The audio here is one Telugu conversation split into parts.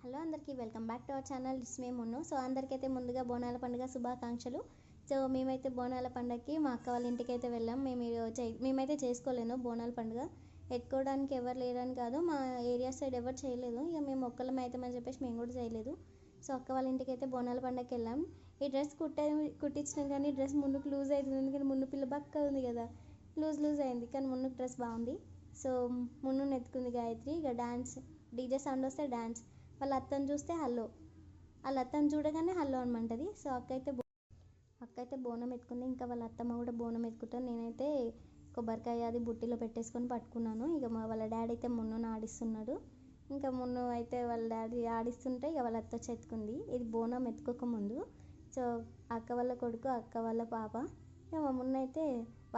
హలో అందరికీ welcome back to our channel. It's me Munnu. So అందరికైతే ముందుగా బోనాల పండుగ శుభాకాంక్షలు. సో మేమైతే బోనాల పండుగకి మా అక్క వాళ్ళ ఇంటికి అయితే వెళ్ళాం. మేమైతే చేసుకోలేను బోనాల పండుగ. ఎత్తుకోవడానికి ఎవరు లేరని కాదు, మా ఏరియా సైడ్ ఎవరు చేయలేదు. ఇక మేము ఒక్కళ్ళం అవుతామని చెప్పేసి మేము కూడా చేయలేదు. సో అక్క వాళ్ళ ఇంటికి అయితే బోనాల పండుగకి వెళ్ళాం. ఈ డ్రెస్ కుట్టించినాం కానీ డ్రెస్ ముందుకు లూజ్ అవుతుంది, ఎందుకంటే మున్ను పిల్ల బక్క ఉంది కదా, లూజ్ అయింది. కానీ మున్నుకు డ్రెస్ బాగుంది. సో మున్ను ఎత్తుకుంది గాయత్రి. ఇక డ్యాన్స్, డీజే సౌండ్ వస్తే డ్యాన్స్, వాళ్ళ అత్తను చూస్తే హలో, వాళ్ళ అత్తను చూడగానే హలో అనమంటది. సో అక్క అయితే బోనం ఎత్తుకుంది. ఇంకా వాళ్ళ అత్తమ్మ కూడా బోనం ఎత్తుకుంటారు. నేనైతే కొబ్బరికాయ అది బుట్టిలో పెట్టేసుకొని పట్టుకున్నాను. ఇక వాళ్ళ డాడీ అయితే మున్నును ఆడిస్తున్నాడు. ఇంకా మున్ను అయితే వాళ్ళ డాడీ ఆడిస్తుంటే ఇక వాళ్ళ అత్త ఎత్తుకుంది. ఇది బోనం ఎత్తుకోకముందు. సో అక్క వాళ్ళ కొడుకు, అక్క వాళ్ళ పాప. ఇక మా మున్ను అయితే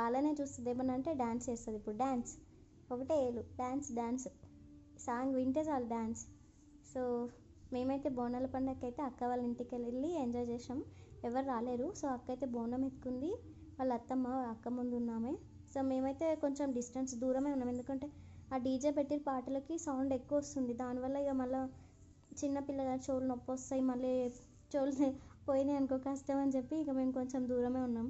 వాళ్ళనే చూస్తుంది, ఏమన్నా అంటే డ్యాన్స్ చేస్తుంది. ఇప్పుడు డ్యాన్స్ ఒకటే ఏలు, డ్యాన్స్ సాంగ్ వింటే చాలు డ్యాన్స్. సో మేమైతే బోనాల పండగకి అయితే అక్క వాళ్ళ ఇంటికి వెళ్ళి ఎంజాయ్ చేసాం. ఎవరు రాలేరు. సో అక్క అయితే బోనం ఎత్తుకుంది, వాళ్ళ అత్తమ్మ అక్క ముందు ఉన్నామే. సో మేమైతే కొంచెం డిస్టెన్స్ దూరమే ఉన్నాం, ఎందుకంటే ఆ డీజే పెట్టిన పాటలకి సౌండ్ ఎక్కువ వస్తుంది. దానివల్ల ఇక మళ్ళీ చిన్నపిల్లల చెవులు నొప్పి వస్తాయి, మళ్ళీ చెవులు పోయినాయి అనుకో కష్టం అని చెప్పి ఇక మేము కొంచెం దూరమే ఉన్నాం.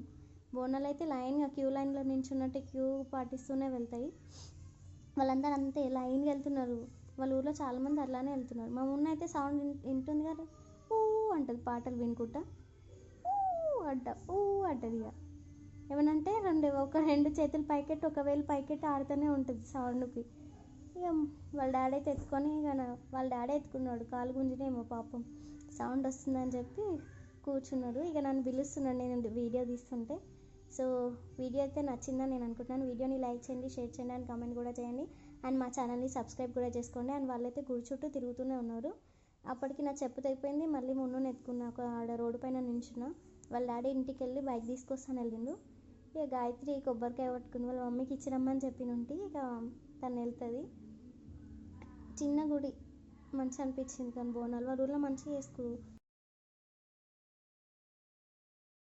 బోనాలు అయితే లైన్గా క్యూ లైన్లో నించున్నట్టు క్యూ పాటిస్తూనే వెళ్తాయి. వాళ్ళందరూ అంతే లైన్గా వెళ్తున్నారు. వాళ్ళ ఊర్లో చాలామంది అట్లానే వెళ్తున్నారు. మా మున్న అయితే సౌండ్ వింటుంది కదా, ఊ అంటది పాటలు వినుకుంటా, ఊ అంటది. ఇక ఏమనంటే రెండు చేతులు పైకెట్టి, ఒక వేలు పైకెట్టి ఆడుతూనే ఉంటుంది సౌండ్కి. ఇక వాళ్ళ డాడీ అయితే ఎత్తుకొని, వాళ్ళ డాడీ ఎత్తుకున్నాడు, కాలు గుంజినేమో పాపం, సౌండ్ వస్తుందని చెప్పి కూర్చున్నాడు. ఇక నన్ను పిలుస్తున్నాడు నేను వీడియో తీస్తుంటే. సో వీడియో అయితే నచ్చిందని నేను అనుకుంటున్నాను. వీడియోని లైక్ చేయండి, షేర్ చేయండి అండ్ కామెంట్ కూడా చేయండి. అండ్ మా ఛానల్ని సబ్స్క్రైబ్ కూడా చేసుకోండి. అండ్ వాళ్ళైతే గుడి చుట్టూ తిరుగుతూనే ఉన్నారు. అప్పటికి నా చెప్పు తెగిపోయింది. మళ్ళీ మున్నును ఎత్తుకున్నా, ఆడ రోడ్డు పైన నించున్నా. వాళ్ళ డాడీ ఇంటికి వెళ్ళి బైక్ తీసుకొస్తాను వెళ్ళిండు. ఇక గాయత్రి కొబ్బరికాయ పట్టుకుని వాళ్ళ మమ్మీకి ఇచ్చిరమ్మని చెప్పినుంటే ఇక తను వెళ్తుంది. చిన్న గుడి మంచి అనిపించింది. కానీ బోనాలు వాళ్ళ ఊళ్ళో మంచిగా చేసుకో